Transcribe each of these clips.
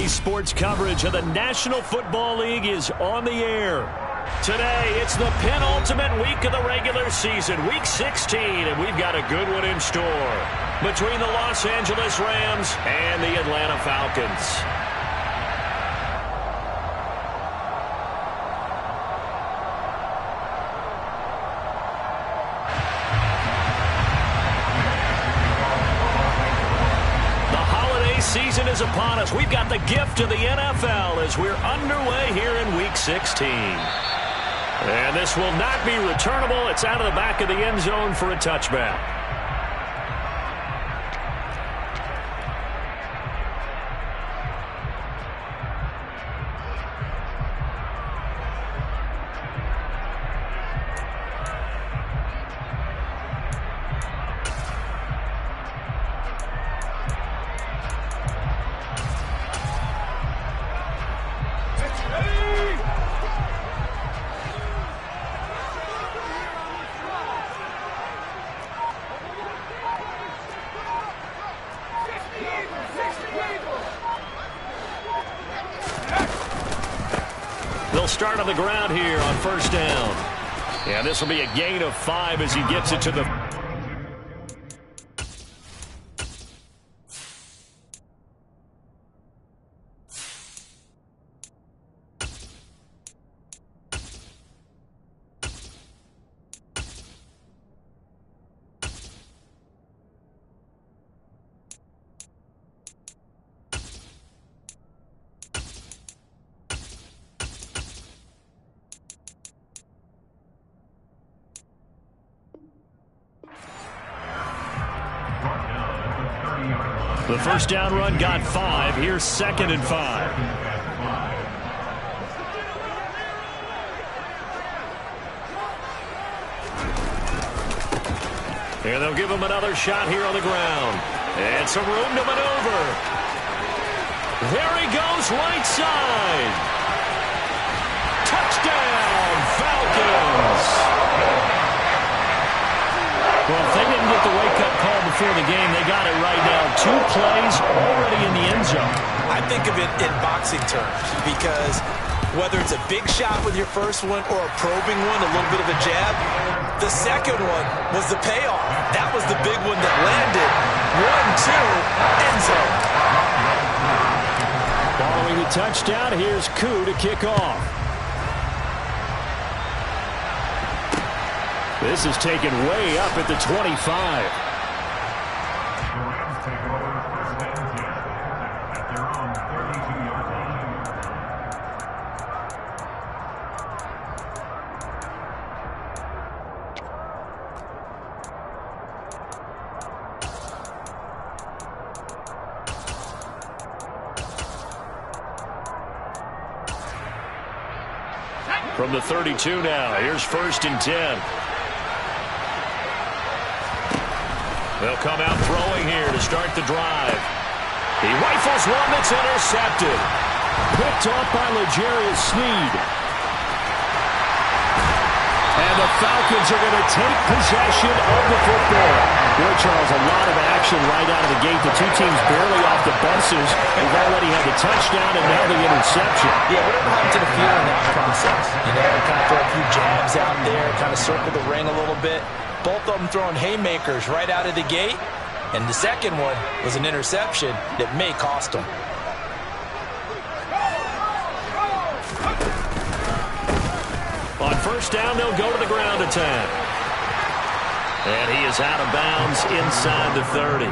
Sports coverage of the National Football League is on the air. Today, it's the penultimate week of the regular season, Week 16, and we've got a good one in store between the Los Angeles Rams and the Atlanta Falcons. Season is upon us. We've got the gift of the NFL as we're underway here in Week 16. And this will not be returnable. It's out of the back of the end zone for a touchback. They'll start on the ground here on first down. And this will be a gain of 5 as he gets it to the... The first down run got 5. Here's 2nd and 5. And they'll give him another shot here on the ground. And some room to maneuver. There he goes, right side. Touchdown, Falcons. Well, if they didn't get the wake-up call before the game, they got it right now. 2 plays already in the end zone. I think of it in boxing terms because whether it's a big shot with your first one or a probing one, a little bit of a jab, the second one was the payoff. That was the big one that landed. 1-2, end zone. Following the touchdown, here's Koo to kick off. This is taken way up at the 25. From the 32 now, here's 1st and 10. They'll come out throwing here to start the drive. He rifles one that's intercepted. Picked off by L'Jarius Sneed. And the Falcons are going to take possession of the football. Boy, Charles, a lot of action right out of the gate. The two teams barely off the buses. They've already had the touchdown and now the interception. Yeah, whatever happened to the field in that process? You know, kind of throw a few jabs out there, kind of circle the ring a little bit. Both of them throwing haymakers right out of the gate. And the second one was an interception that may cost them. On first down, they'll go to the ground attack. And he is out of bounds inside the 30.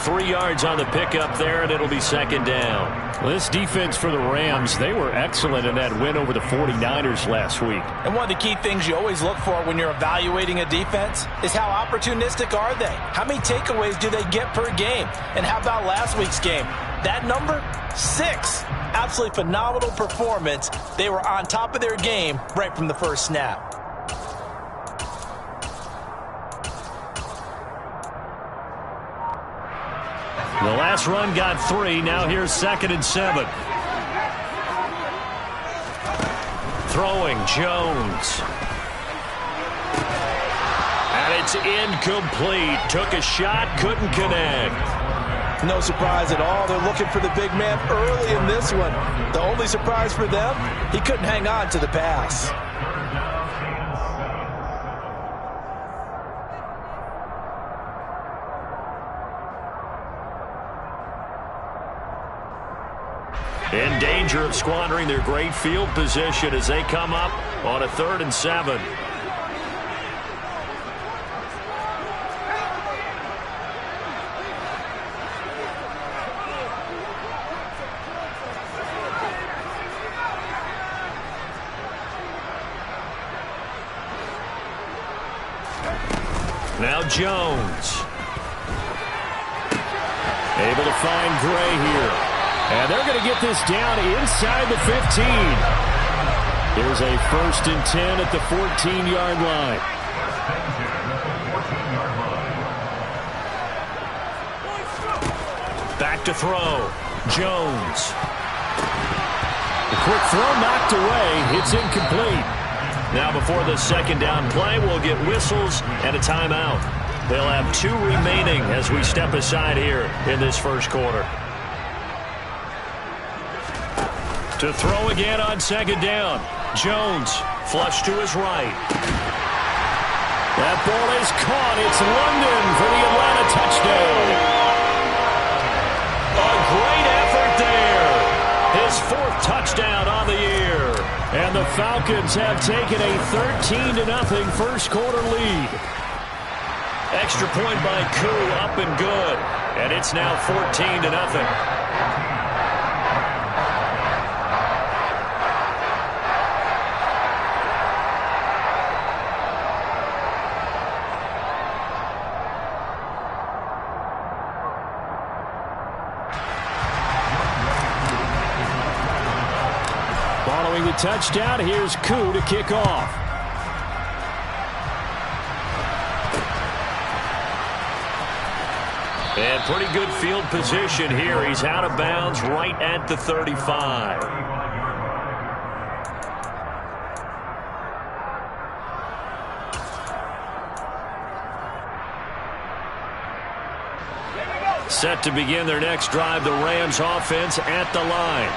3 yards on the pickup there, and it'll be 2nd down. Well, this defense for the Rams, they were excellent in that win over the 49ers last week. And one of the key things you always look for when you're evaluating a defense is how opportunistic are they? How many takeaways do they get per game? And how about last week's game? That number? 6. Absolutely phenomenal performance. They were on top of their game right from the first snap. The last run got 3. Now here's 2nd and 7. Throwing, Jones. And it's incomplete. Took a shot, couldn't connect. No surprise at all. They're looking for the big man early in this one. The only surprise for them, he couldn't hang on to the pass. In danger of squandering their great field position as they come up on a 3rd and 7. Now Jones. Able to find Gray here. And they're going to get this down inside the 15. Here's a 1st and 10 at the 14-yard line. Back to throw. Jones. The quick throw knocked away. It's incomplete. Now before the 2nd down play, we'll get whistles and a timeout. They'll have 2 remaining as we step aside here in this 1st quarter. To throw again on 2nd down. Jones flush to his right. That ball is caught. It's London for the Atlanta touchdown. A great effort there. His 4th touchdown on the year. And the Falcons have taken a 13-0 1st quarter lead. Extra point by Koo, up and good. And it's now 14-0. Following the touchdown, here's Koo to kick off. And pretty good field position here. He's out of bounds right at the 35. Set to begin their next drive, the Rams offense at the line.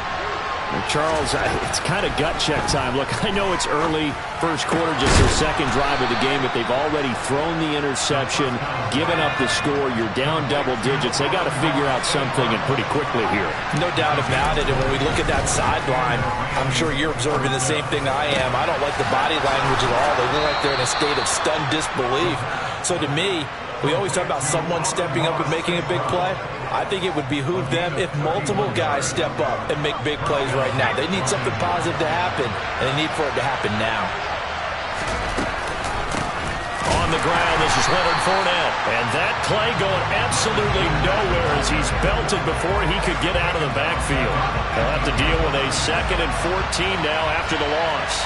Charles, it's kind of gut check time. Look, I know it's early, 1st quarter, just their 2nd drive of the game, but they've already thrown the interception, given up the score. You're down double digits. They got to figure out something, and pretty quickly here. No doubt about it. And when we look at that sideline, I'm sure you're observing the same thing I am. I don't like the body language at all. They look like they're in a state of stunned disbelief. So to me, we always talk about someone stepping up and making a big play. I think it would behoove them if multiple guys step up and make big plays right now. They need something positive to happen, and they need for it to happen now. On the ground, this is Leonard Fournette. And that play going absolutely nowhere as he's belted before he could get out of the backfield. They'll have to deal with a 2nd and 14 now after the loss.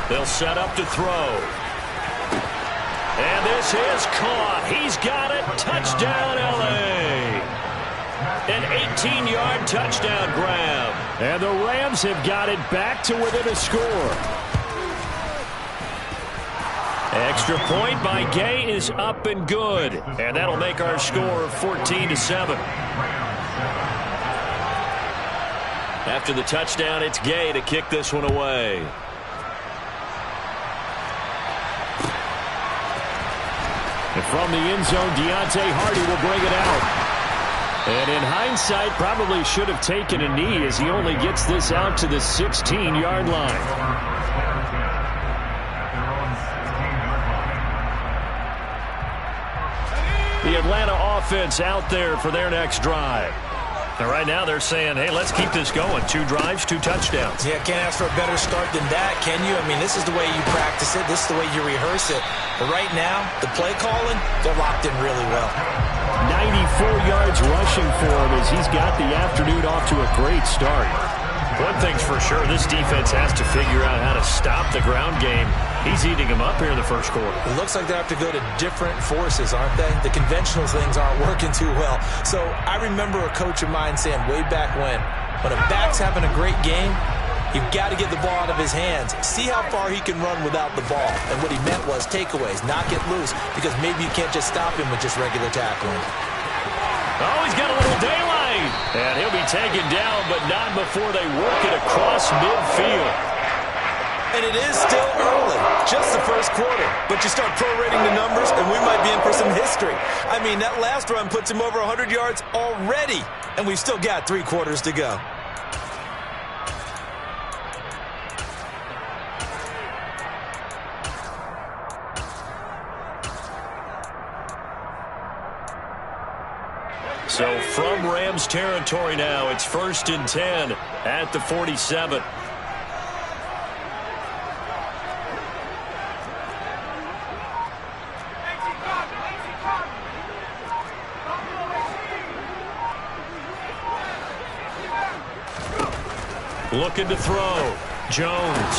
They'll set up to throw. And this is caught. He's got it. Touchdown, L.A. An 18-yard touchdown grab. And the Rams have got it back to within a score. Extra point by Gay is up and good. And that'll make our score 14-7. After the touchdown, it's Gay to kick this one away. And from the end zone, Deontay Hardy will bring it out. And in hindsight, probably should have taken a knee as he only gets this out to the 16-yard line. The Atlanta offense out there for their next drive. And right now they're saying, hey, let's keep this going. 2 drives, 2 touchdowns. Yeah, can't ask for a better start than that, can you? I mean, this is the way you practice it. This is the way you rehearse it. But right now, the play calling, they're locked in really well. 94 yards rushing for him as he's got the afternoon off to a great start. One thing's for sure, this defense has to figure out how to stop the ground game. He's eating them up here in the 1st quarter. It looks like they have to go to different forces, aren't they? The conventional things aren't working too well. So I remember a coach of mine saying way back when, When a back's having a great game, you've got to get the ball out of his hands. See how far he can run without the ball. And what he meant was takeaways, not get loose, because maybe you can't just stop him with just regular tackling. Oh, he's got a little daylight. And he'll be taken down, but not before they work it across midfield. And it is still early, just the first quarter. But you start prorating the numbers, and we might be in for some history. I mean, that last run puts him over 100 yards already, and we've still got 3 quarters to go. So from Rams territory now, it's 1st and 10 at the 47. Looking to throw. Jones.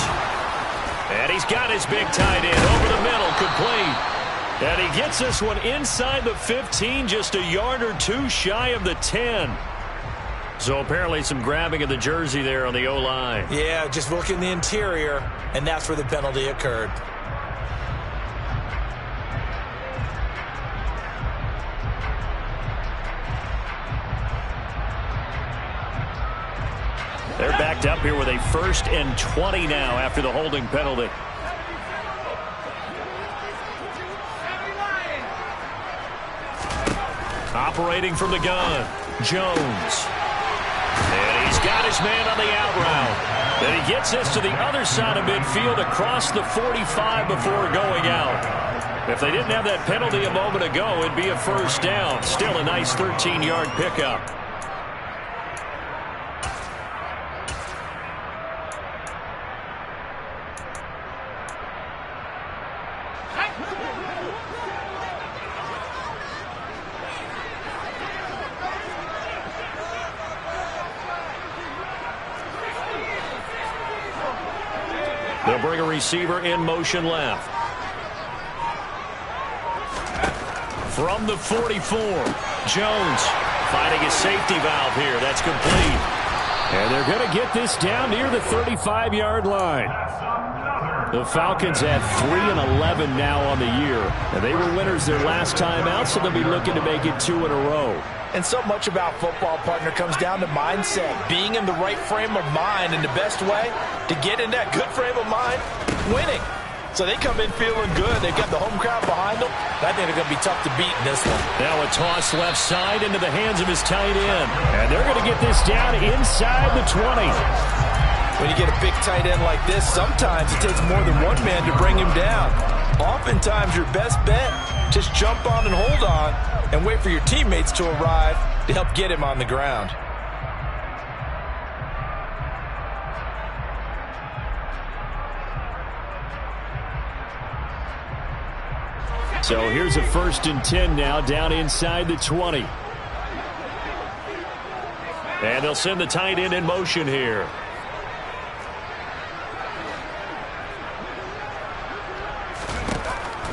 And he's got his big tight end over the middle, complete. And he gets this one inside the 15, just a yard or 2 shy of the 10. So apparently some grabbing of the jersey there on the O-line. Yeah, just look in the interior, and that's where the penalty occurred. They're backed up here with a 1st and 20 now after the holding penalty. Operating from the gun, Jones. And he's got his man on the out route. And he gets this to the other side of midfield across the 45 before going out. If they didn't have that penalty a moment ago, it'd be a 1st down. Still a nice 13-yard pickup. They'll bring a receiver in motion left. From the 44, Jones finding a safety valve here. That's complete. And they're going to get this down near the 35-yard line. The Falcons have 3-11 now on the year. And they were winners their last time out, so they'll be looking to make it 2 in a row. And so much about football, partner, comes down to mindset. Being in the right frame of mind, and the best way to get in that good frame of mind, winning. So they come in feeling good. They've got the home crowd behind them. I think they're going to be tough to beat in this one. Now a toss left side into the hands of his tight end. And they're going to get this down inside the 20. When you get a big tight end like this, sometimes it takes more than one man to bring him down. Oftentimes your best bet, just jump on and hold on and wait for your teammates to arrive to help get him on the ground. So here's a 1st and 10 now, down inside the 20. And they'll send the tight end in motion here.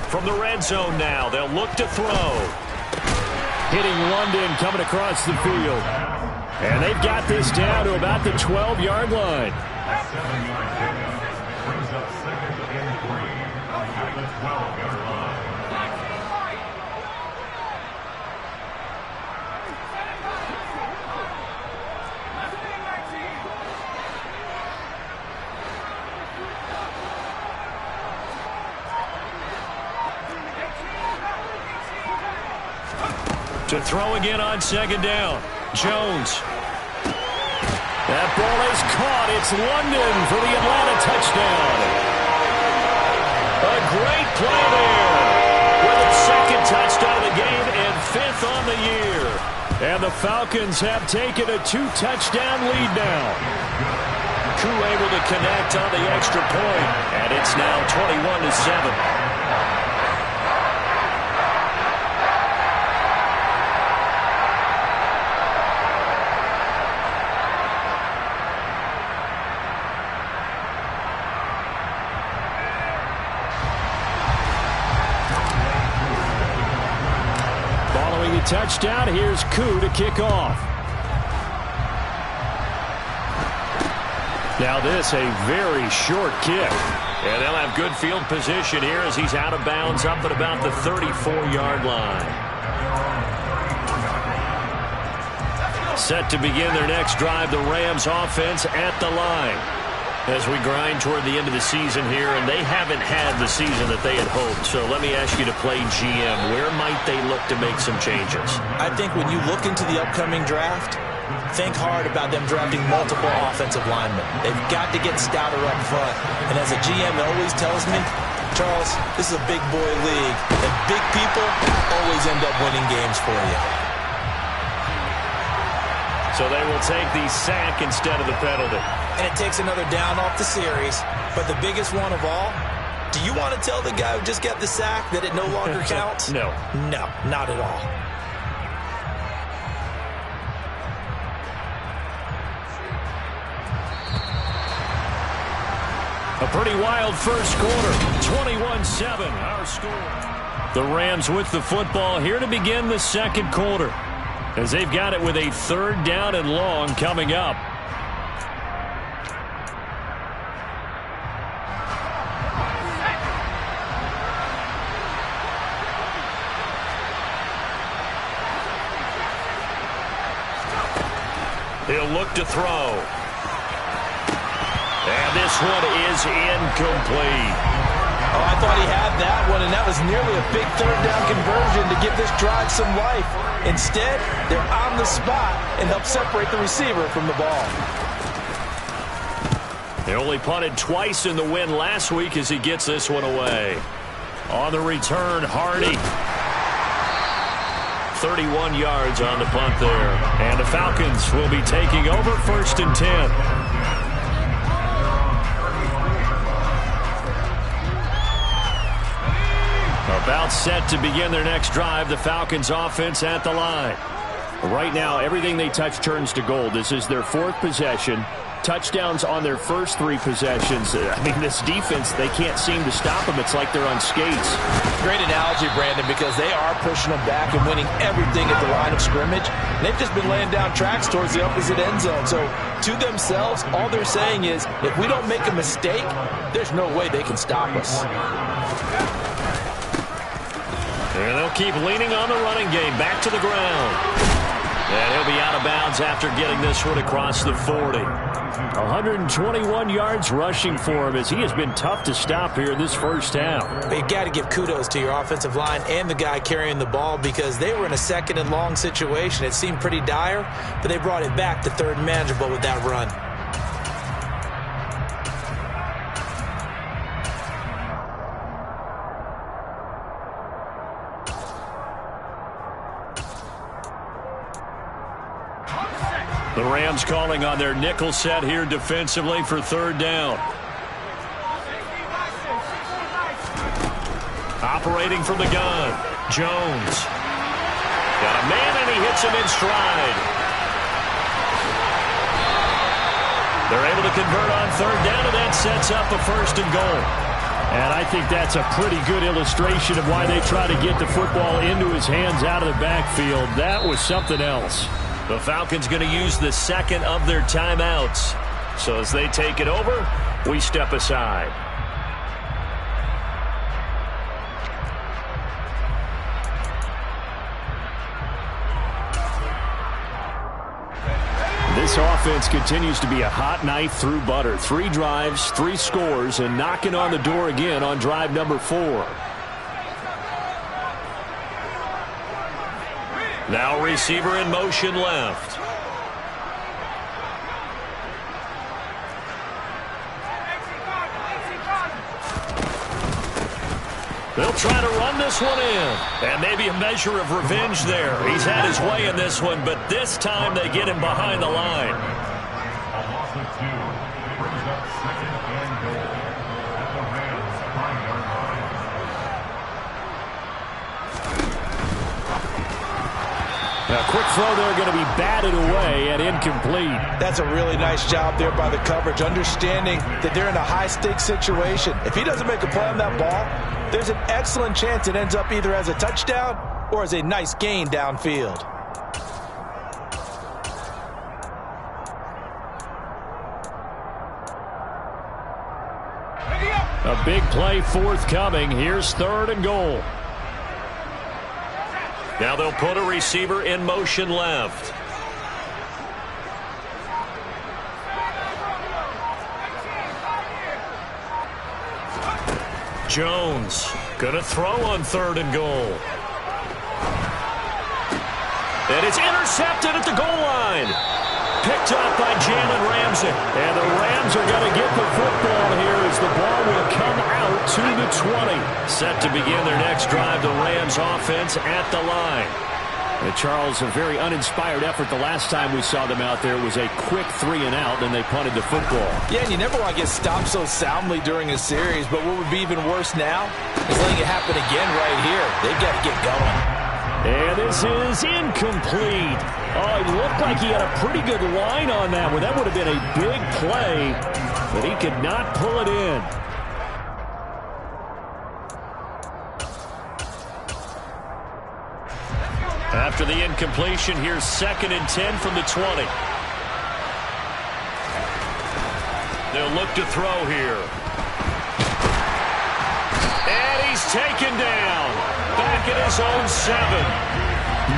From the red zone now, they'll look to throw. Hitting London coming across the field. And they've got this down to about the 12-yard line. Brings up 2nd and 3 at the 12-yard line. To throw again on 2nd down. Jones. That ball is caught. It's London for the Atlanta touchdown. A great play there. With its 2nd touchdown of the game and 5th on the year. And the Falcons have taken a 2-touchdown lead now. Koo able to connect on the extra point. And it's now 21-7. Touchdown. Here's Koo to kick off. Now this a very short kick. And they'll have good field position here as he's out of bounds up at about the 34-yard line. Set to begin their next drive, the Rams offense at the line. As we grind toward the end of the season here, and they haven't had the season that they had hoped. So let me ask you to play GM. Where might they look to make some changes? I think when you look into the upcoming draft, think hard about them drafting multiple offensive linemen. They've got to get stouter up front. And as a GM that always tells me, Charles, this is a big boy league, and big people always end up winning games for you. So they will take the sack instead of the penalty. And it takes another down off the series. But the biggest one of all, do you want to tell the guy who just got the sack that it no longer counts? No. No, not at all. A pretty wild first quarter. 21-7, our score. The Rams with the football here to begin the second quarter, as they've got it with a 3rd down and long coming up. He'll look to throw. And this one is incomplete. Oh, I thought he had that one, and that was nearly a big 3rd down conversion to give this drive some life. Instead, they're on the spot and help separate the receiver from the ball. They only punted twice in the win last week as he gets this one away. On the return, Hardy. 31 yards on the punt there. And the Falcons will be taking over 1st and 10. About set to begin their next drive, the Falcons offense at the line. Right now, everything they touch turns to gold. This is their 4th possession. Touchdowns on their first 3 possessions. I mean, this defense, they can't seem to stop them. It's like they're on skates. Great analogy, Brandon, because they are pushing them back and winning everything at the line of scrimmage. They've just been laying down tracks towards the opposite end zone. So, to themselves, all they're saying is, if we don't make a mistake, there's no way they can stop us. And they'll keep leaning on the running game. Back to the ground. And he'll be out of bounds after getting this one across the 40. 121 yards rushing for him as he has been tough to stop here this first half. You got to give kudos to your offensive line and the guy carrying the ball, because they were in a 2nd and long situation. It seemed pretty dire, but they brought it back to 3rd and manageable with that run. The Rams calling on their nickel set here defensively for 3rd down. Operating from the gun, Jones. Got a man, and he hits him in stride. They're able to convert on 3rd down, and that sets up a 1st and goal. And I think that's a pretty good illustration of why they try to get the football into his hands out of the backfield. That was something else. The Falcons going to use the 2nd of their timeouts. So as they take it over, we step aside. This offense continues to be a hot knife through butter. 3 drives, 3 scores, and knocking on the door again on drive number 4. Now receiver in motion left. They'll try to run this one in. And maybe a measure of revenge there. He's had his way in this one, but this time they get him behind the line. A loss of 2 brings up 2nd and goal at the Rams' 5-yard line. A quick throw there going to be batted away and incomplete. That's a really nice job there by the coverage, understanding that they're in a high-stakes situation. If he doesn't make a play on that ball, there's an excellent chance it ends up either as a touchdown or as a nice gain downfield. A big play forthcoming. Here's 3rd and goal. Now they'll put a receiver in motion left. Jones gonna throw on 3rd and goal. And it's intercepted at the goal line. Picked up by Jalen Ramsey. And the Rams are going to get the football here as the ball will come out to the 20. Set to begin their next drive, the Rams offense at the line. And Charles, a very uninspired effort the last time we saw them out there. It was a quick 3 and out, and they punted the football. Yeah, and you never want to get stopped so soundly during a series, but what would be even worse now is letting it happen again right here. They've got to get going. And this is incomplete. Oh, it looked like he had a pretty good line on that one. That would have been a big play, but he could not pull it in. After the incompletion, here's 2nd and 10 from the 20. They'll look to throw here. And he's taken down. Back at his own 7.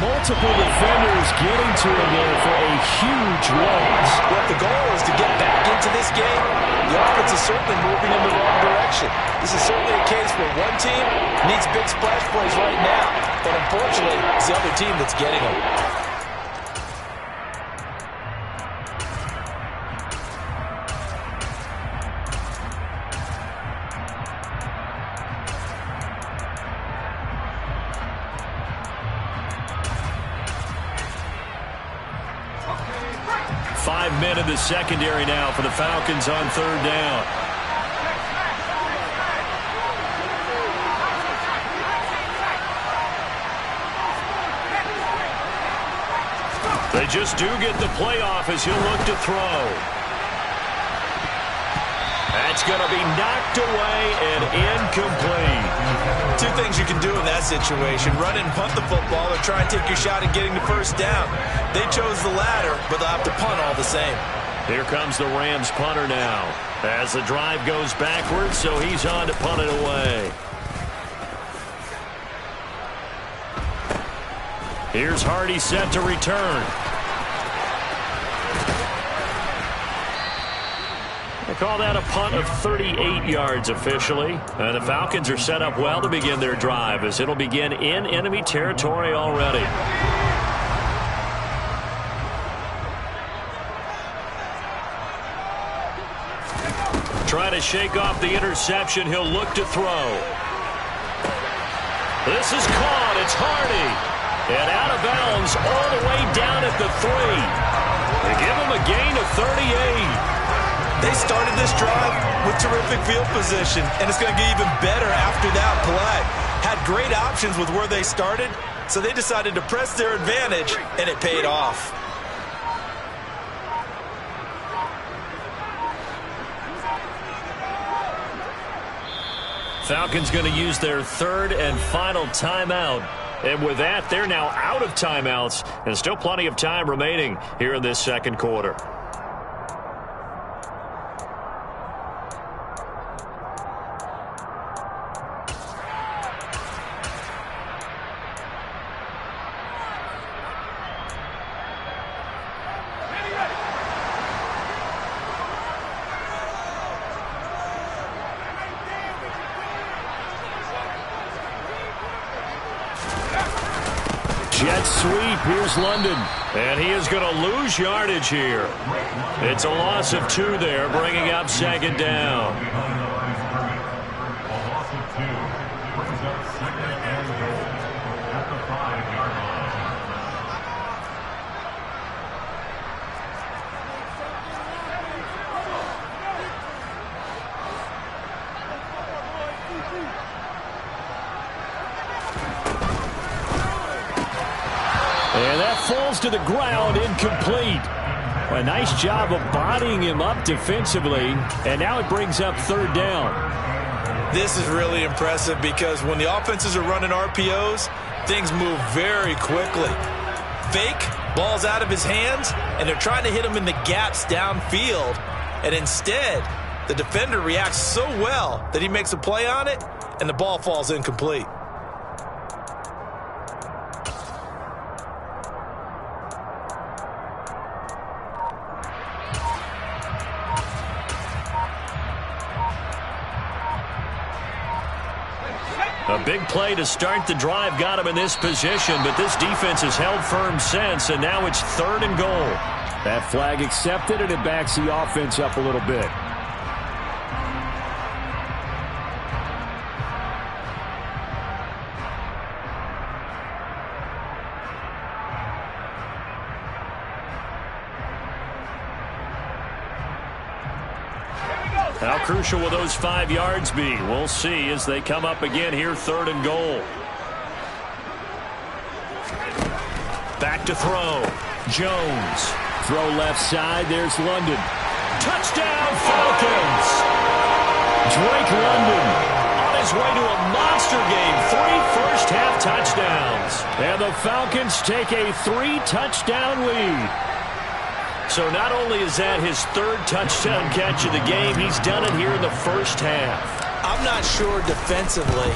Multiple defenders getting to him there for a huge loss. Well, if the goal is to get back into this game, the offense is certainly moving in the wrong direction. This is certainly a case where one team needs big splash plays right now, but unfortunately, it's the other team that's getting them. 5 men in the secondary now for the Falcons on 3rd down. They just do get the play off as he'll look to throw. That's going to be knocked away and incomplete. 2 things you can do in that situation: run and punt the football, or try and take your shot at getting the 1st down. They chose the latter, but they'll have to punt all the same. Here comes the Rams punter now as the drive goes backwards, so he's on to punt it away. Here's Hardy set to return. They call that a punt of 38 yards officially. And the Falcons are set up well to begin their drive as it'll begin in enemy territory already. Trying to shake off the interception. He'll look to throw. This is caught. It's Hardy. And out of bounds all the way down at the 3. They give him a gain of 38. They started this drive with terrific field position, and it's going to get even better after that play. Had great options with where they started, so they decided to press their advantage, and it paid off. Falcons going to use their 3rd and final timeout. And with that, they're now out of timeouts, and still plenty of time remaining here in this 2nd quarter. Jet sweep. Here's London. And he is going to lose yardage here. It's a loss of 2 there, bringing up 2nd down. A loss of 2 brings up 2nd and goal at the 5-yard line. And that falls to the ground, incomplete. A nice job of bodying him up defensively, and now it brings up 3rd down. This is really impressive because when the offenses are running RPOs, things move very quickly. Fake, ball's out of his hands, and they're trying to hit him in the gaps downfield. And instead, The defender reacts so well that he makes a play on it, and the ball falls incomplete. A big play to start the drive got him in this position, but this defense has held firm since, and now it's 3rd and goal. That flag accepted, and it backs the offense up a little bit. How crucial will those 5 yards be? We'll see as they come up again here, 3rd and goal. Back to throw. Jones. Throw left side. There's London. Touchdown, Falcons! Drake London on his way to a monster game. 3 first-half touchdowns. And the Falcons take a 3-touchdown lead. So not only is that his 3rd touchdown catch of the game, he's done it here in the first half. I'm not sure defensively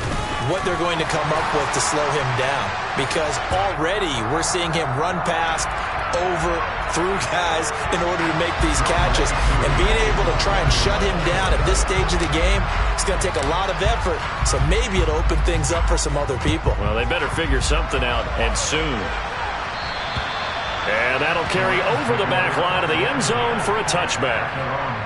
what they're going to come up with to slow him down, because already we're seeing him run past, over, through guys in order to make these catches. And being able to try and shut him down at this stage of the game, it's going to take a lot of effort. So maybe it'll open things up for some other people. Well, they better figure something out, and soon. And that'll carry over the back line of the end zone for a touchback.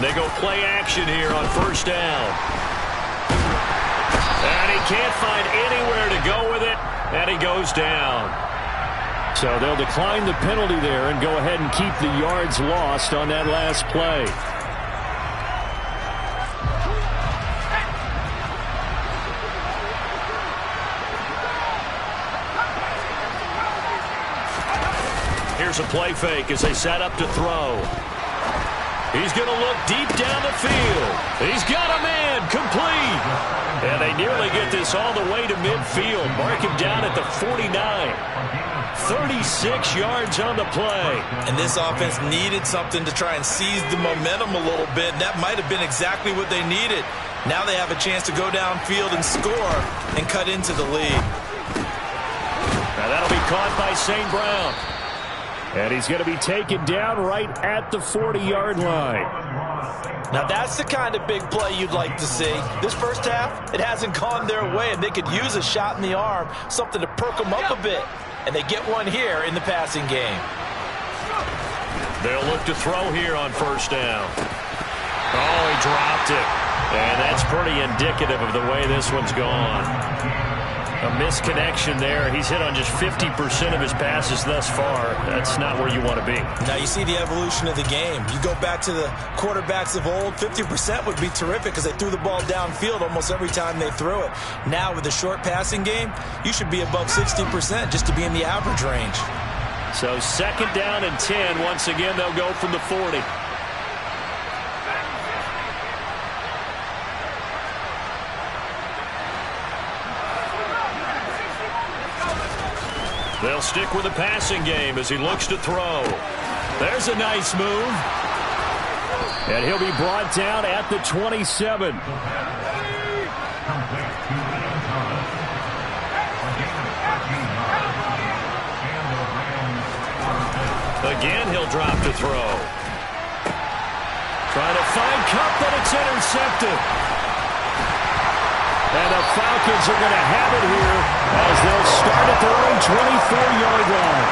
They go play action here on 1st down. And he can't find anywhere to go with it, and he goes down. So they'll decline the penalty there and go ahead and keep the yards lost on that last play. Here's a play fake as they set up to throw. He's going to look deep down the field. He's got a man, complete. And they nearly get this all the way to midfield. Mark him down at the 49. 36 yards on the play. And this offense needed something to try and seize the momentum a little bit. That might have been exactly what they needed. Now they have a chance to go downfield and score and cut into the lead. Now that'll be caught by St. Brown. And he's going to be taken down right at the 40-yard line. Now that's the kind of big play you'd like to see. This first half, it hasn't gone their way, and they could use a shot in the arm, something to perk them up a bit. And they get one here in the passing game. They'll look to throw here on 1st down. Oh, he dropped it. And that's pretty indicative of the way this one's gone. A misconnection there. He's hit on just 50% of his passes thus far. That's not where you want to be. Now you see the evolution of the game. You go back to the quarterbacks of old, 50% would be terrific because they threw the ball downfield almost every time they threw it. Now with the short passing game, you should be above 60% just to be in the average range. So 2nd down and 10. Once again, they'll go from the 40. They'll stick with the passing game as he looks to throw. There's a nice move. And he'll be brought down at the 27. Again, he'll drop to throw. Trying to find Kupp, but it's intercepted. And the Falcons are going to have it here as they'll start at their own 24-yard line.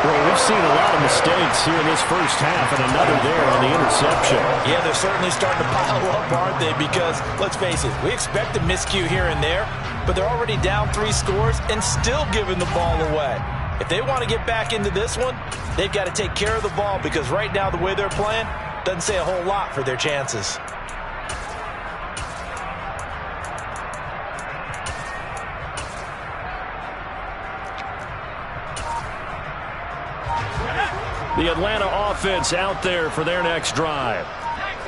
Well, we've seen a lot of mistakes here in this first half, and another there on the interception. Yeah, they're certainly starting to pile up, aren't they? Because, let's face it, we expect a miscue here and there, but they're already down 3 scores and still giving the ball away. If they want to get back into this one, they've got to take care of the ball because right now the way they're playing doesn't say a whole lot for their chances. The Atlanta offense out there for their next drive.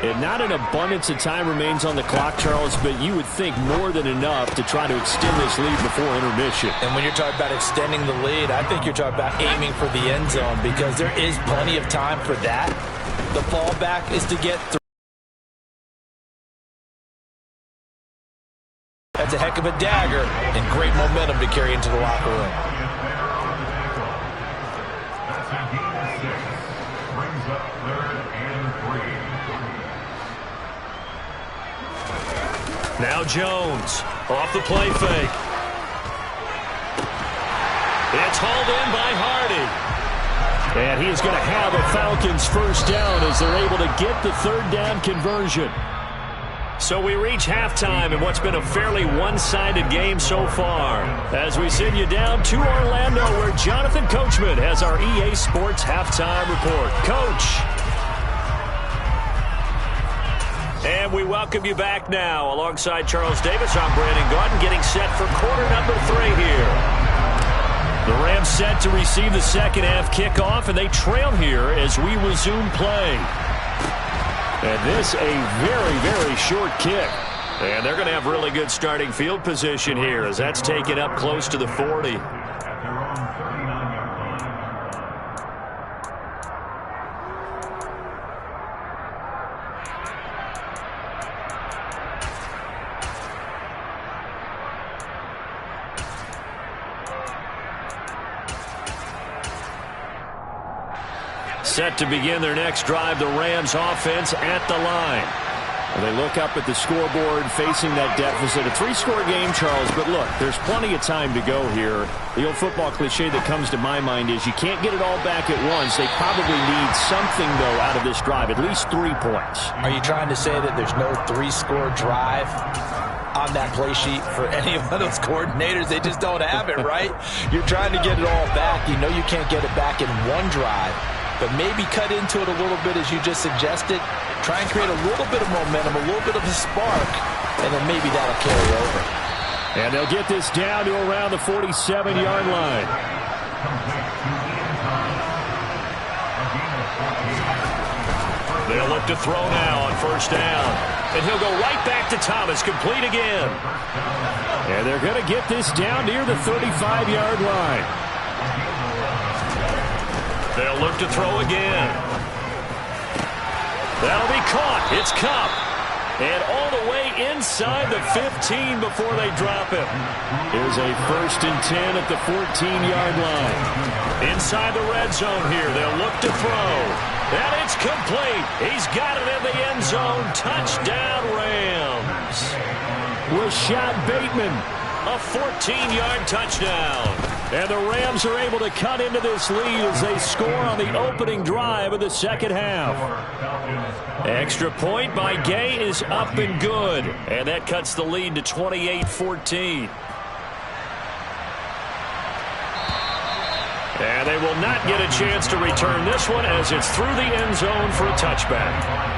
And not an abundance of time remains on the clock, Charles, but you would think more than enough to try to extend this lead before intermission. And when you're talking about extending the lead, I think you're talking about aiming for the end zone because there is plenty of time for that. The fallback is to get through. That's a heck of a dagger and great momentum to carry into the locker room. That's a gain of 6. Brings up 3rd and 3. Now Jones off the play fake. It's hauled in by Hardy. And he is going to have a Falcons first down as they're able to get the third down conversion. So we reach halftime in what's been a fairly one-sided game so far. As we send you down to Orlando where Jonathan Coachman has our EA Sports halftime report. Coach. And we welcome you back now. Alongside Charles Davis, I'm Brandon Gaudin getting set for quarter number 3 here. The Rams set to receive the second half kickoff, and they trail here as we resume play. And this a very, very short kick. And they're going to have really good starting field position here as that's taken up close to the 40. At their own 39-yard line. Set to begin their next drive, the Rams offense at the line. Well, they look up at the scoreboard facing that deficit. A 3-score game, Charles, but look, there's plenty of time to go here. The old football cliche that comes to my mind is you can't get it all back at once. They probably need something, though, out of this drive, at least 3 points. Are you trying to say that there's no 3-score drive on that play sheet for any of those coordinators? They just don't have it, right? You're trying to get it all back. You know you can't get it back in one drive. But maybe cut into it a little bit as you just suggested. Try and create a little bit of momentum, a little bit of a spark, and then maybe that'll carry over. And they'll get this down to around the 47-yard line. They'll look to throw now on first down. And he'll go right back to Thomas, complete again. And they're going to get this down near the 35-yard line. They'll look to throw again. That'll be caught. It's Kupp. And all the way inside the 15 before they drop him. Here's a 1st and 10 at the 14-yard line. Inside the red zone here. They'll look to throw. And it's complete. He's got it in the end zone. Touchdown, Rams. Rashad Bateman. A 14-yard touchdown. And the Rams are able to cut into this lead as they score on the opening drive of the second half. Extra point by Gay is up and good. And that cuts the lead to 28-14. And they will not get a chance to return this one as it's through the end zone for a touchback.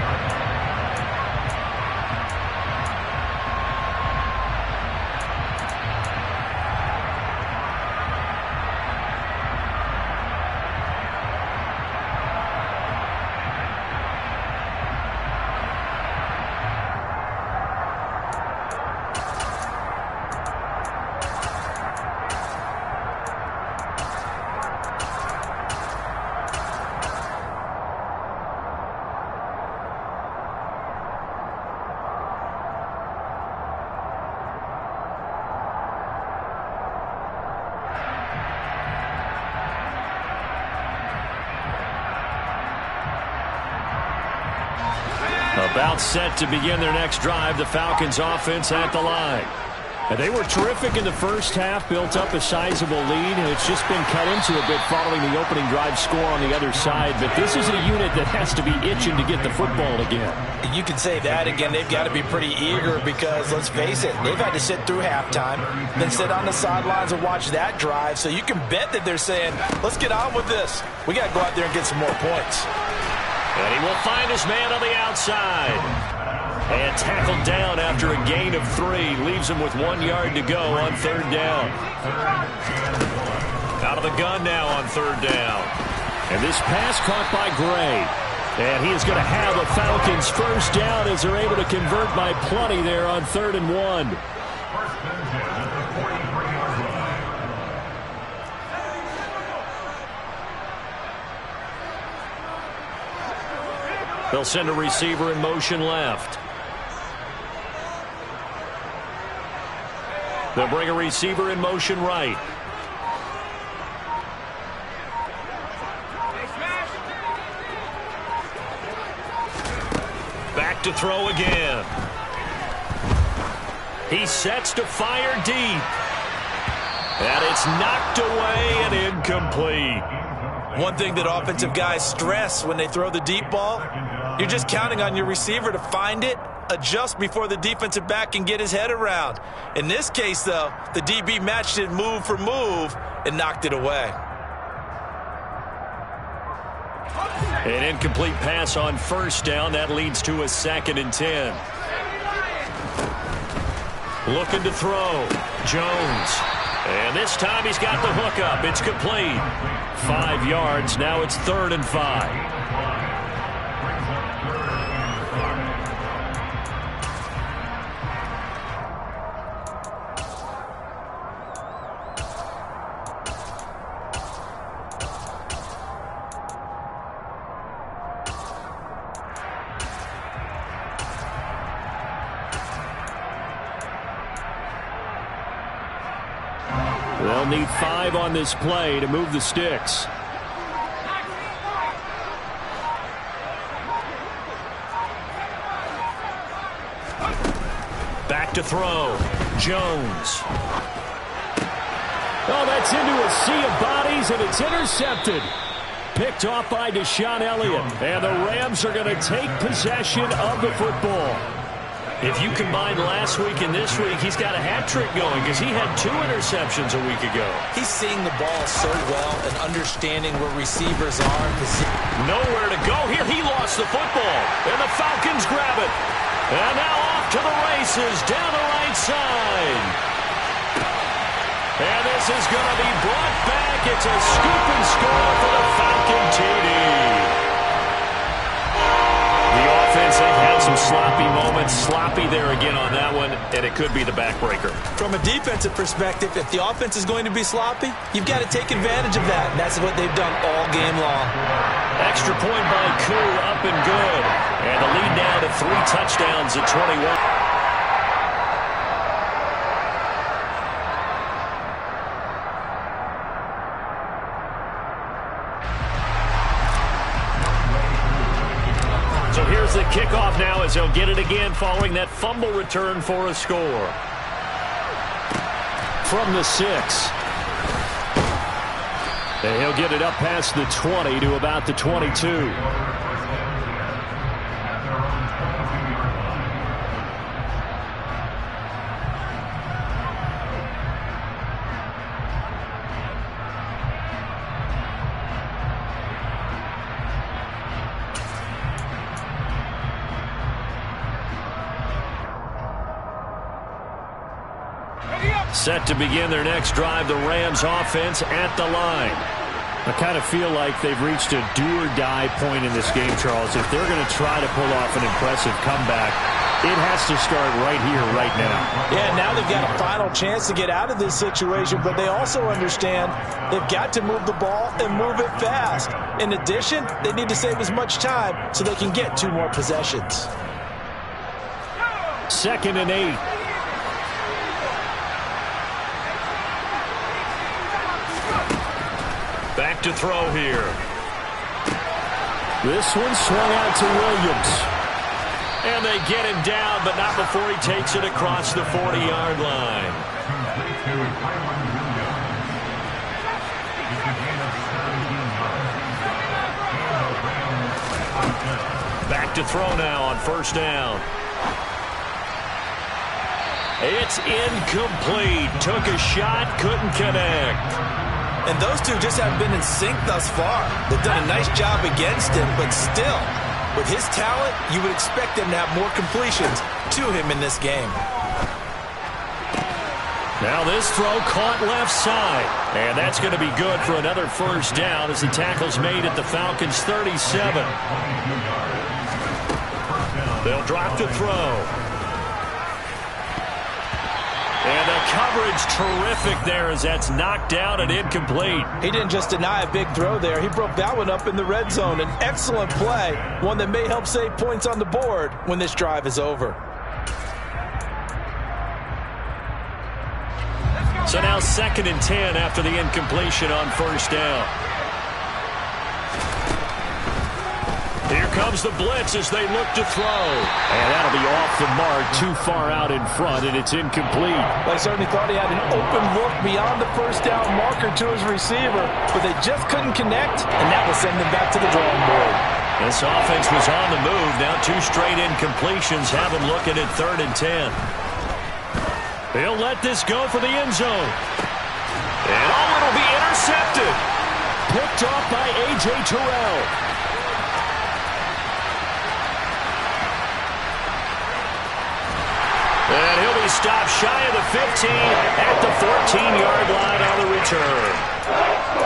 About set to begin their next drive, the Falcons offense at the line. And they were terrific in the first half, built up a sizable lead, and it's just been cut into a bit following the opening drive score on the other side. But this is a unit that has to be itching to get the football again. You can say that again. They've got to be pretty eager because, let's face it, they've had to sit through halftime, then sit on the sidelines and watch that drive. So you can bet that they're saying, let's get on with this. We got to go out there and get some more points. And he will find his man on the outside. And tackled down after a gain of 3. Leaves him with 1 yard to go on third down. Out of the gun now on third down. And this pass caught by Gray. And he is going to have a Falcons first down as they're able to convert by plenty there on 3rd and 1. First and 10 at the 43-yard line. They'll send a receiver in motion left. They'll bring a receiver in motion right. Back to throw again. He sets to fire deep. And it's knocked away and incomplete. One thing that offensive guys stress when they throw the deep ball, you're just counting on your receiver to find it, adjust before the defensive back can get his head around. In this case, though, the DB matched it move for move and knocked it away. An incomplete pass on first down. That leads to a 2nd and 10. Looking to throw. Jones. And this time he's got the hook up. It's complete. 5 yards. Now it's 3rd and 5. They'll need 5 on this play to move the sticks. Back to throw. Jones. Oh, that's into a sea of bodies, and it's intercepted. Picked off by Deshaun Elliott. And the Rams are going to take possession of the football. If you combine last week and this week, he's got a hat trick going because he had 2 interceptions a week ago. He's seeing the ball so well and understanding where receivers are. Nowhere to go here. He lost the football, and the Falcons grab it. And now off to the races down the right side. And this is going to be brought back. It's a scoop and score for the Falcon TD. The offense, they've had some sloppy moments. Sloppy there again on that one, and it could be the backbreaker. From a defensive perspective, if the offense is going to be sloppy, you've got to take advantage of that, and that's what they've done all game long. Extra point by Koo, up and good. And the lead now to 3 touchdowns at 21. So here's the kickoff now as they'll get it again following that fumble return for a score. From the 6. And he'll get it up past the 20 to about the 22. Set to begin their next drive, the Rams offense at the line. I kind of feel like they've reached a do-or-die point in this game, Charles. If they're going to try to pull off an impressive comeback, it has to start right here, right now. Yeah, now they've got a final chance to get out of this situation, but they also understand they've got to move the ball and move it fast. In addition, they need to save as much time so they can get 2 more possessions. 2nd and 8. Back to throw here. This one swung out to Williams. And they get him down, but not before he takes it across the 40-yard line. Back to throw now on first down. It's incomplete. Took a shot, couldn't connect. And those two just haven't been in sync thus far. They've done a nice job against him, but still, with his talent, you would expect him to have more completions to him in this game. Now this throw caught left side. And that's going to be good for another first down as the tackle's made at the Falcons' 37. They'll drop to throw. And the coverage terrific there as that's knocked down and incomplete. He didn't just deny a big throw there. He broke that one up in the red zone. An excellent play, one that may help save points on the board when this drive is over. So now 2nd and 10 after the incompletion on first down. Here comes the blitz as they look to throw. And that'll be off the mark, too far out in front, and it's incomplete. They certainly thought he had an open look beyond the first down marker to his receiver, but they just couldn't connect, and that will send them back to the drawing board. This offense was on the move. Now 2 straight incompletions have them looking at 3rd and 10. They'll let this go for the end zone. And it'll be intercepted. Picked off by A.J. Terrell. And he'll be stopped shy of the 15 at the 14-yard line on the return.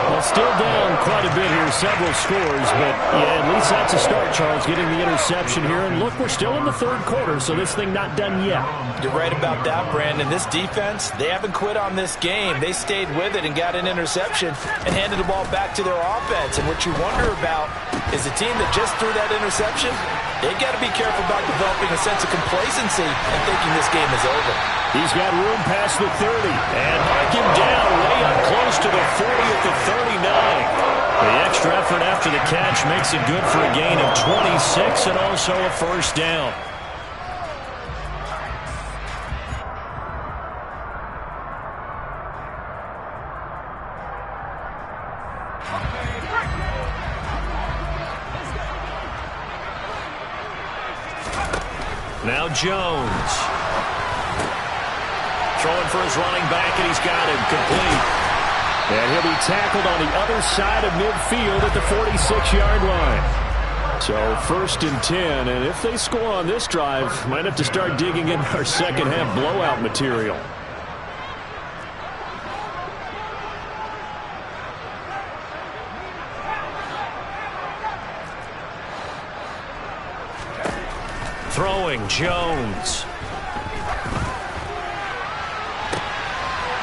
Well, still down quite a bit here, several scores, but yeah, at least that's a start, Charles, getting the interception here. And look, we're still in the 3rd quarter, so this thing not done yet. You're right about that, Brandon. This defense, they haven't quit on this game. They stayed with it and got an interception and handed the ball back to their offense. And what you wonder about is the team that just threw that interception, they got to be careful about developing a sense of complacency and thinking this game is over. He's got room past the 30. And mark him down way up close to the 40 at the 39. The extra effort after the catch makes it good for a gain of 26 and also a first down. Now Jones. Throwing for his running back, and he's got him complete. And he'll be tackled on the other side of midfield at the 46-yard line. So 1st and 10, and if they score on this drive, might have to start digging in our second-half blowout material. Throwing, Jones.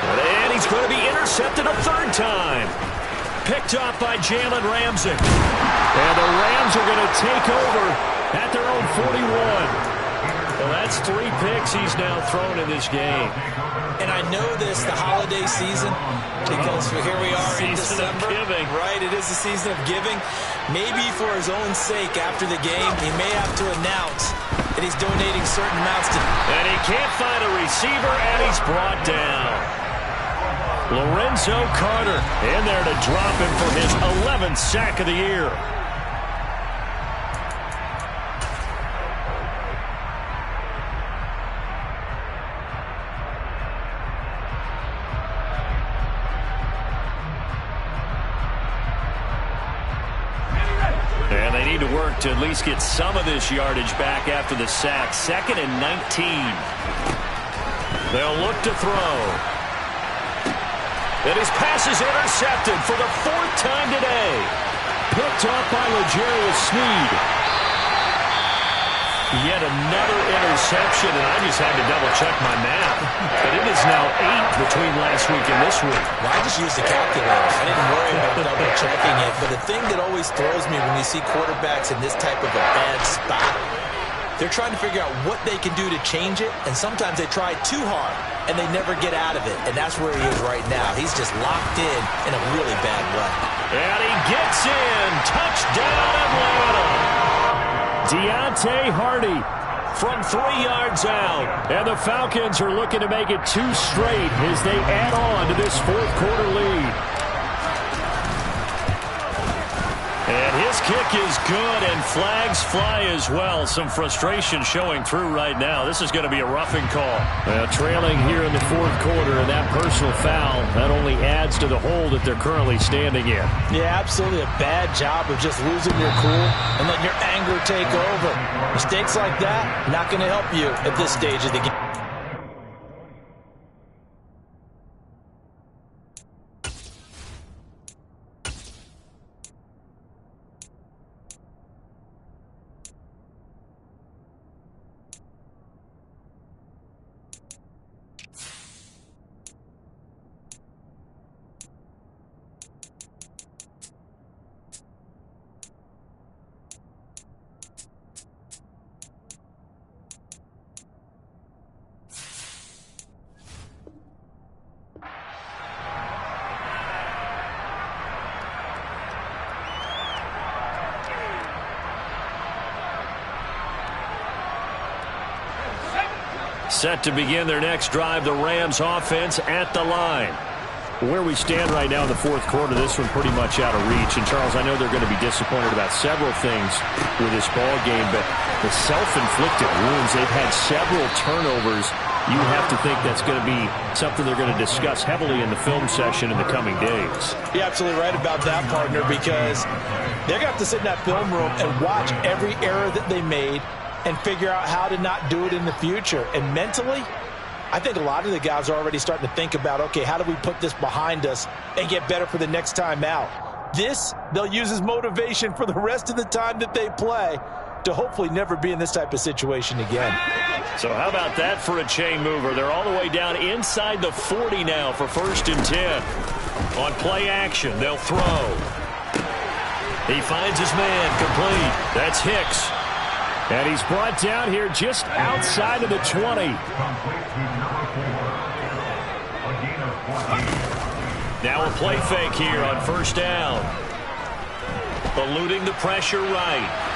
And he's going to be intercepted a 3rd time. Picked off by Jalen Ramsey. And the Rams are going to take over at their own 41. Well, that's 3 picks he's now thrown in this game. And I know this, the holiday season, because here we are in December. Giving. Right, it is the season of giving. Maybe for his own sake after the game, he may have to announce that he's donating certain amounts to... And he can't find a receiver, and he's brought down. Lorenzo Carter in there to drop him for his 11th sack of the year. And they need to work to at least get some of this yardage back after the sack. 2nd and 19. They'll look to throw. And his pass is intercepted for the 4th time today. Picked off by L'Jarius Sneed. Yet another interception, and I just had to double-check my math. But it is now 8 between last week and this week. Well, I just used the calculator. I didn't worry about double-checking it. But the thing that always throws me when you see quarterbacks in this type of a bad spot, they're trying to figure out what they can do to change it, and sometimes they try too hard, and they never get out of it. And that's where he is right now. He's just locked in a really bad way. And he gets in. Touchdown, Atlanta. Deontay Hardy from 3 yards out. And the Falcons are looking to make it 2 straight as they add on to this 4th quarter lead. And his kick is good, and flags fly as well. Some frustration showing through right now. This is going to be a roughing call. Trailing here in the 4th quarter, and that personal foul, that only adds to the hole that they're currently standing in. Yeah, absolutely a bad job of just losing your cool and letting your anger take over. Mistakes like that, not going to help you at this stage of the game. Set to begin their next drive, the Rams offense at the line. Where we stand right now in the fourth quarter, this one pretty much out of reach. And, Charles, I know they're going to be disappointed about several things with this ball game, but the self-inflicted wounds, they've had several turnovers. You have to think that's going to be something they're going to discuss heavily in the film session in the coming days. You're absolutely right about that, partner, because they're going to have to sit in that film room and watch every error that they made and figure out how to not do it in the future. And mentally, I think a lot of the guys are already starting to think about, okay, how do we put this behind us and get better for the next time out? This, they'll use as motivation for the rest of the time that they play to hopefully never be in this type of situation again. So how about that for a chain mover? They're all the way down inside the 40 now for 1st and 10. On play action, they'll throw. He finds his man complete. That's Hicks. And he's brought down here just outside of the 20. Now a play fake here on 1st down. Eluding the pressure right.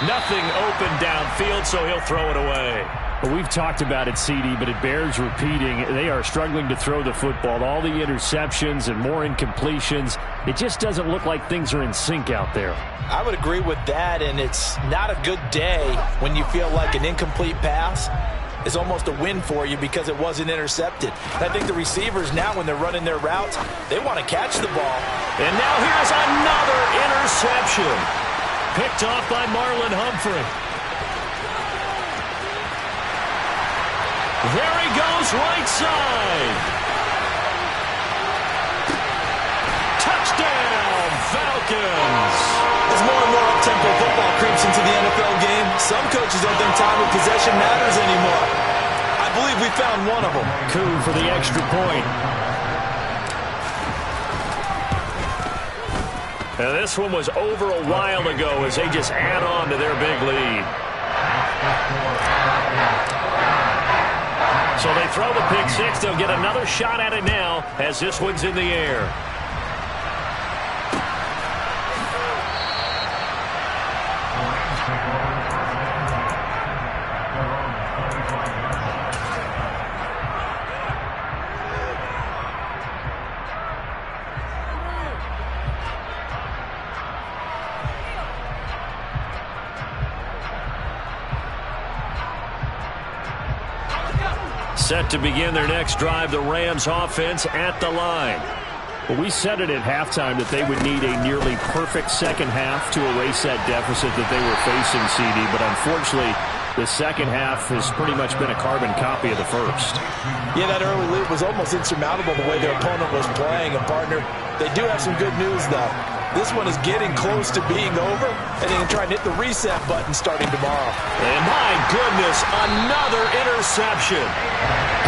Nothing open downfield, so he'll throw it away. Well, we've talked about it, CD, but it bears repeating. They are struggling to throw the football. All the interceptions and more incompletions. It just doesn't look like things are in sync out there. I would agree with that, and it's not a good day when you feel like an incomplete pass is almost a win for you because it wasn't intercepted. And I think the receivers now, when they're running their routes, they want to catch the ball. And now here's another interception. Picked off by Marlon Humphrey. There he goes, right side. Touchdown, Falcons. As more and more up-tempo football creeps into the NFL game, some coaches don't think time of possession matters anymore. I believe we found one of them. Koo for the extra point. And this one was over a while ago as they just add on to their big lead. So they throw the pick six. They'll get another shot at it now as this one's in the air. Set to begin their next drive, the Rams offense at the line. Well, we said it at halftime that they would need a nearly perfect second half to erase that deficit that they were facing, CD, but unfortunately, the second half has pretty much been a carbon copy of the first. Yeah, that early lead was almost insurmountable the way their opponent was playing. And, partner, they do have some good news, though. This one is getting close to being over, and they can try and hit the reset button starting tomorrow. And my goodness, another interception.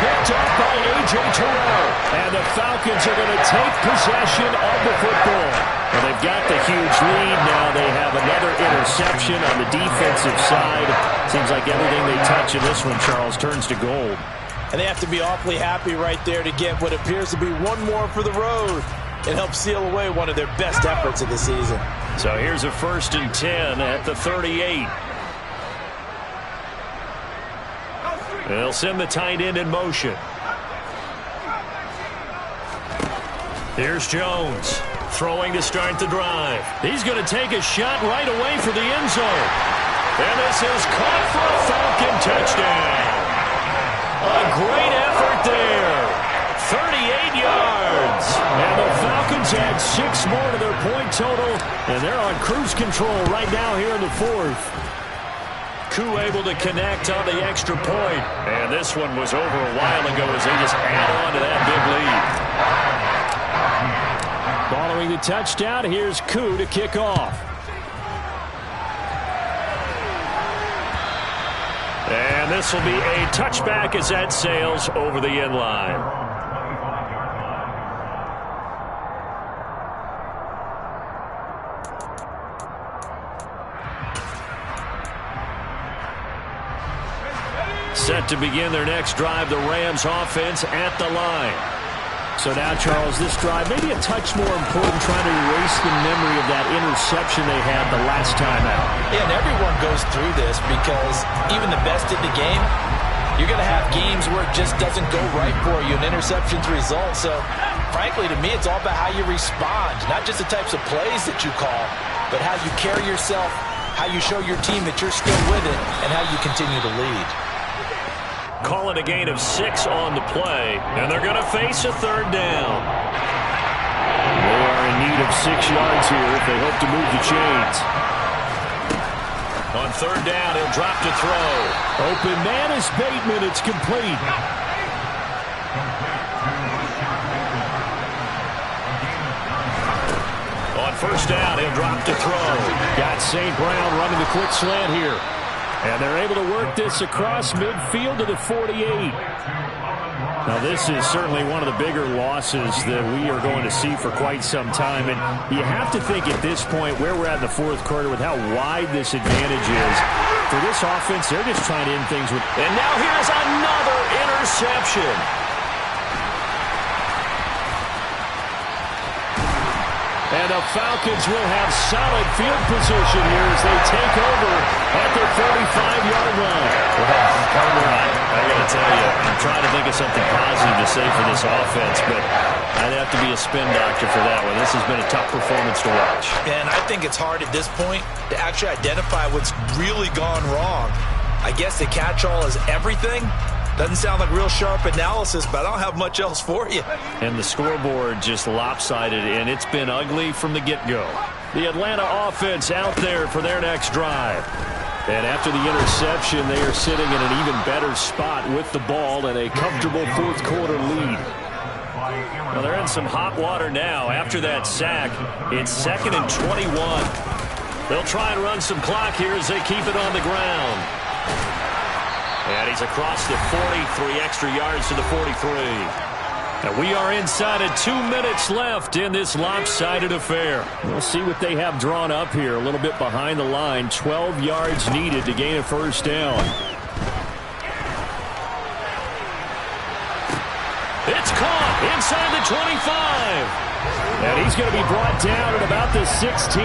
Picked up by A.J. Terrell. And the Falcons are going to take possession of the football. Well, they've got the huge lead. Now they have another interception on the defensive side. Seems like everything they touch in this one, Charles, turns to gold. And they have to be awfully happy right there to get what appears to be one more for the road. It helps seal away one of their best efforts of the season. So here's a 1st and 10 at the 38. They'll send the tight end in motion. Here's Jones throwing to start the drive. He's going to take a shot right away for the end zone. And this is caught for a Falcon touchdown. A great effort there. 38 yards. And the Falcons add 6 more to their point total. And they're on cruise control right now here in the fourth. Koo able to connect on the extra point. And this one was over a while ago as they just add on to that big lead. Following the touchdown, here's Koo to kick off. And this will be a touchback as that sails over the end line. Set to begin their next drive, the Rams offense at the line. So now, Charles, this drive maybe a touch more important, trying to erase the memory of that interception they had the last time out. Yeah, and everyone goes through this because even the best in the game, You're going to have games where it just doesn't go right for you, and interceptions result. So, frankly, to me, it's all about how you respond, not just the types of plays that you call, but how you carry yourself, how you show your team that you're still with it, and how you continue to lead. Call it a gain of 6 on the play, and they're going to face a third down. They are in need of 6 yards here if they hope to move the chains. On third down, he'll drop to throw. Open man is Bateman. It's complete. On first down, he'll drop to throw. Got St. Brown running the quick slant here. And they're able to work this across midfield to the 48. Now, this is certainly one of the bigger losses that we are going to see for quite some time. And you have to think at this point where we're at in the fourth quarter with how wide this advantage is. For this offense, they're just trying to end things with... And now here's another interception. And the Falcons will have solid field position here as they take over at their 45-yard line. Well, I got to tell you, I'm trying to think of something positive to say for this offense, but I'd have to be a spin doctor for that one. This has been a tough performance to watch. And I think it's hard at this point to actually identify what's really gone wrong. I guess the catch-all is everything. Doesn't sound like real sharp analysis, but I don't have much else for you. And the scoreboard just lopsided, and it's been ugly from the get-go. The Atlanta offense out there for their next drive. And after the interception, they are sitting in an even better spot with the ball and a comfortable fourth quarter lead. Well, they're in some hot water now. After that sack, it's 2nd and 21. They'll try and run some clock here as they keep it on the ground. And he's across the 40, 3 extra yards to the 43. And we are inside of 2 minutes left in this lopsided affair. We'll see what they have drawn up here. A little bit behind the line. 12 yards needed to gain a first down. It's caught inside the 25. And he's going to be brought down at about the 16.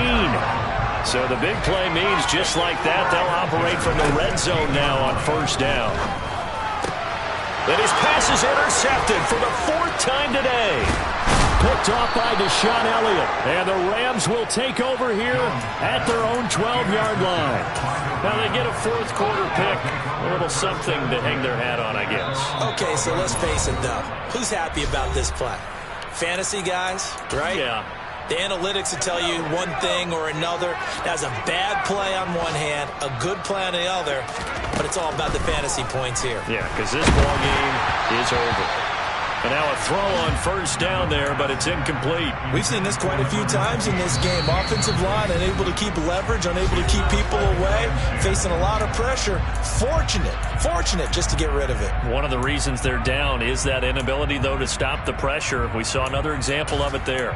So the big play means just like that, they'll operate from the red zone now on first down. And his pass is intercepted for the 4th time today. Picked off by Deshaun Elliott. And the Rams will take over here at their own 12-yard line. Now they get a fourth quarter pick. A little something to hang their hat on, I guess. Okay, so let's face it, though. Who's happy about this play? Fantasy guys, right? Yeah. The analytics will tell you one thing or another. That's a bad play on one hand, a good play on the other, but it's all about the fantasy points here. Yeah, because this ball game is over. And now a throw on first down there, but it's incomplete. We've seen this quite a few times in this game. Offensive line unable to keep leverage, unable to keep people away, facing a lot of pressure. Fortunate just to get rid of it. One of the reasons they're down is that inability, though, to stop the pressure. We saw another example of it there.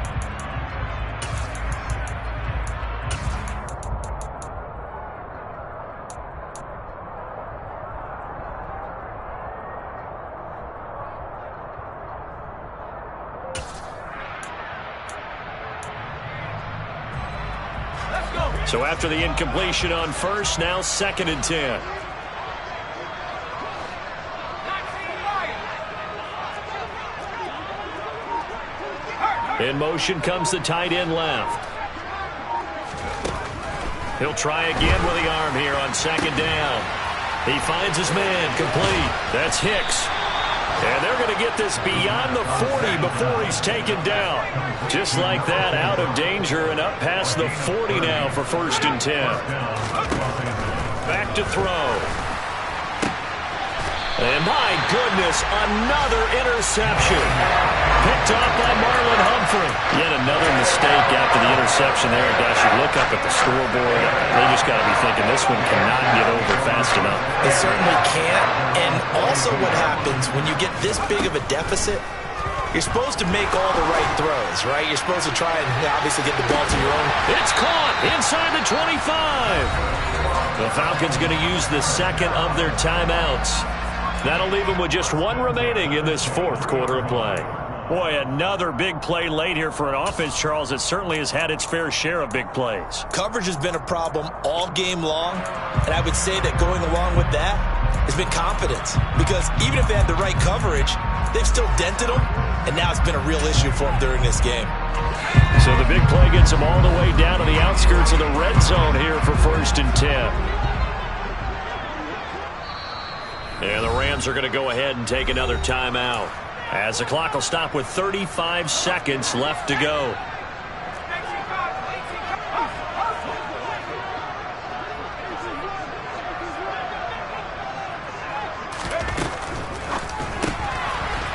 So after the incompletion on first, now 2nd and 10. In motion comes the tight end left. He'll try again with the arm here on 2nd down. He finds his man complete. That's Hicks. And they're going to get this beyond the 40 before he's taken down. Just like that, out of danger and up past the 40 now for 1st and 10. Back to throw. And my goodness, another interception. Picked off by Marlon Humphrey. Yet another mistake after the interception there. Gosh, you look up at the scoreboard. They just got to be thinking this one cannot get over fast enough. It certainly can't. And also what happens when you get this big of a deficit, you're supposed to make all the right throws, right? You're supposed to try and obviously get the ball to your own. It's caught inside the 25. The Falcons going to use the 2nd of their timeouts. That'll leave them with just 1 remaining in this 4th quarter of play. Boy, another big play late here for an offense, Charles, that certainly has had its fair share of big plays. Coverage has been a problem all game long, and I would say that going along with that has been confidence. Because even if they had the right coverage, they've still dented them, and now it's been a real issue for them during this game. So the big play gets them all the way down to the outskirts of the red zone here for 1st and 10. And the Rams are going to go ahead and take another timeout, as the clock will stop with 35 seconds left to go.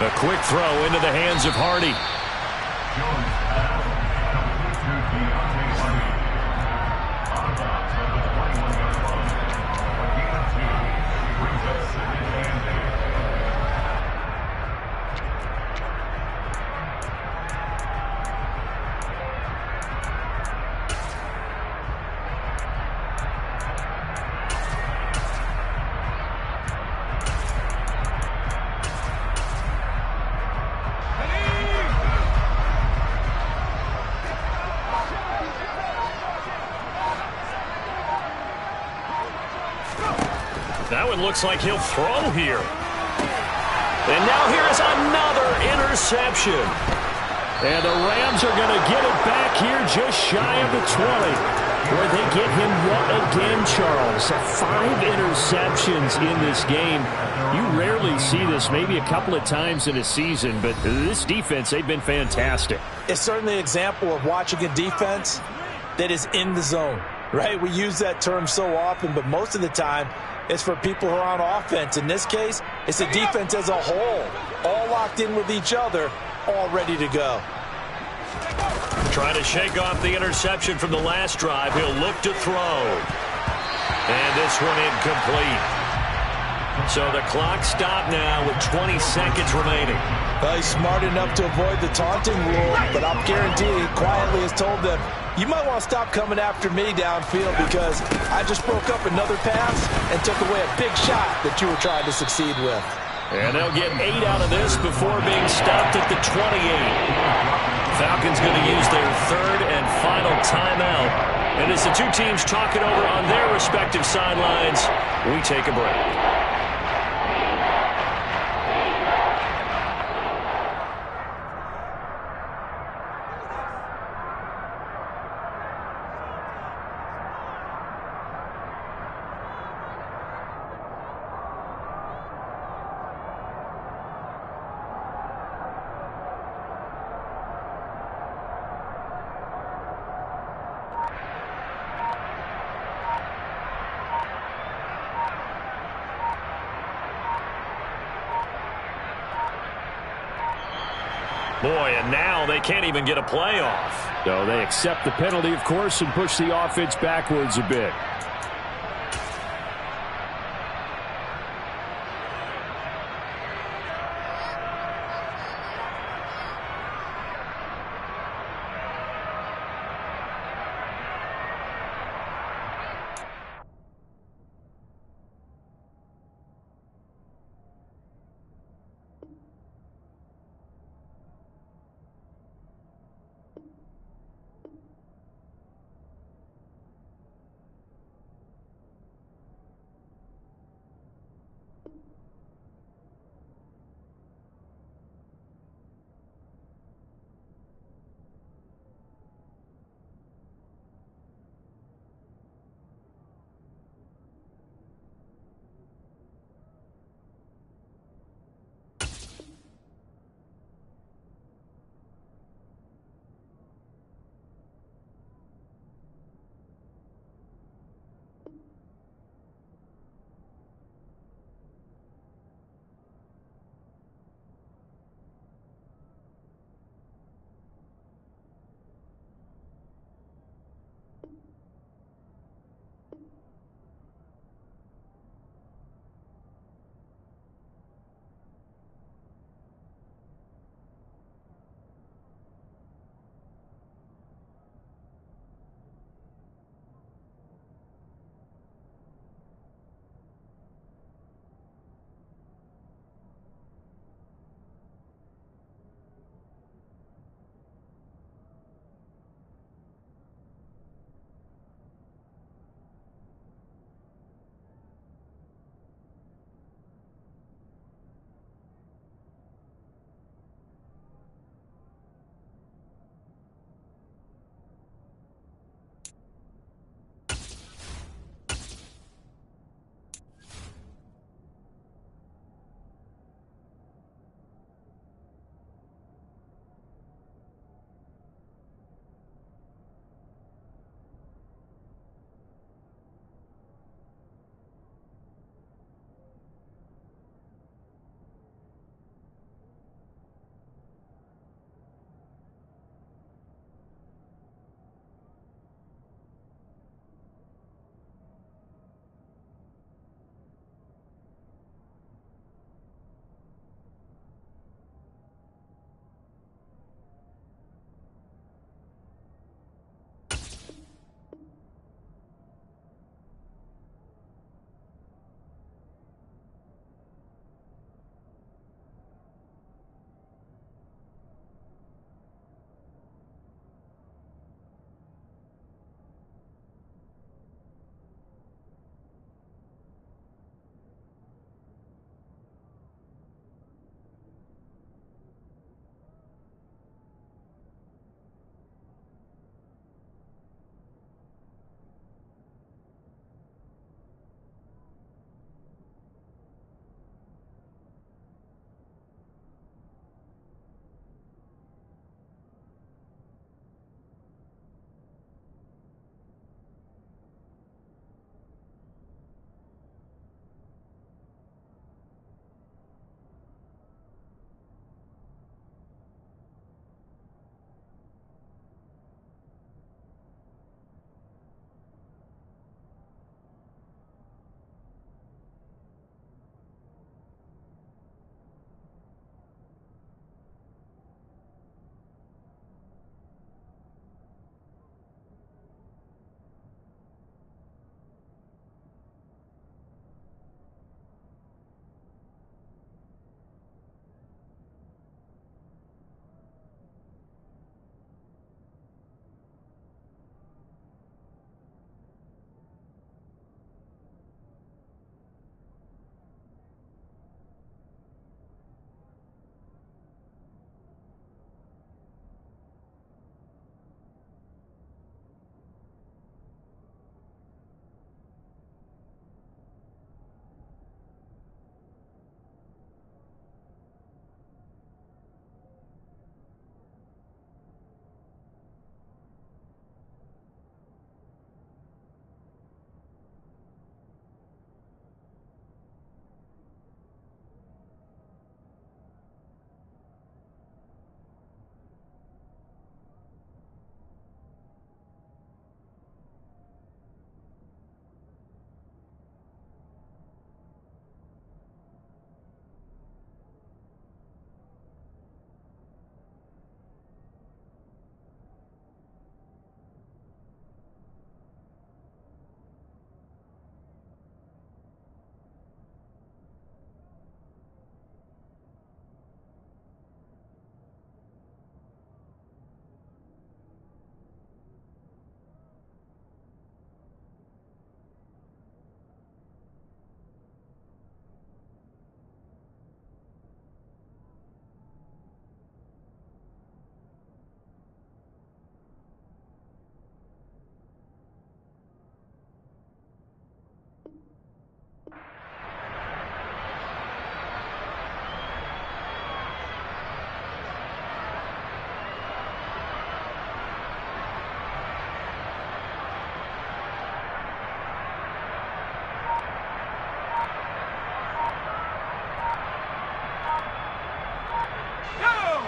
A quick throw into the hands of Hardy. That one looks like he'll throw here. And now here's another interception. And the Rams are going to get it back here just shy of the 20. Where they get him yet again, Charles. 5 interceptions in this game. You rarely see this, maybe a couple of times in a season, but this defense, they've been fantastic. It's certainly an example of watching a defense that is in the zone, right? We use that term so often, but most of the time, it's for people who are on offense. In this case, it's a defense as a whole, all locked in with each other, all ready to go. Trying to shake off the interception from the last drive. He'll look to throw. And this one incomplete. So the clock stopped now with 20 seconds remaining. Well, he's smart enough to avoid the taunting rule, but I'm guaranteed he quietly has told them, you might want to stop coming after me downfield because I just broke up another pass and took away a big shot that you were trying to succeed with. And they'll get 8 out of this before being stopped at the 28. Falcons going to use their 3rd and final timeout. And as the two teams talk it over on their respective sidelines, we take a break. Boy, and now they can't even get a playoff. So they accept the penalty, of course, and push the offense backwards a bit.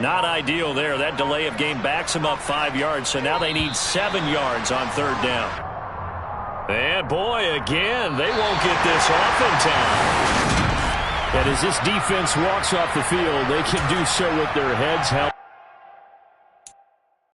Not ideal there. That delay of game backs them up 5 yards, so now they need 7 yards on third down. And boy, again, they won't get this off in time. And as this defense walks off the field, they can do so with their heads held.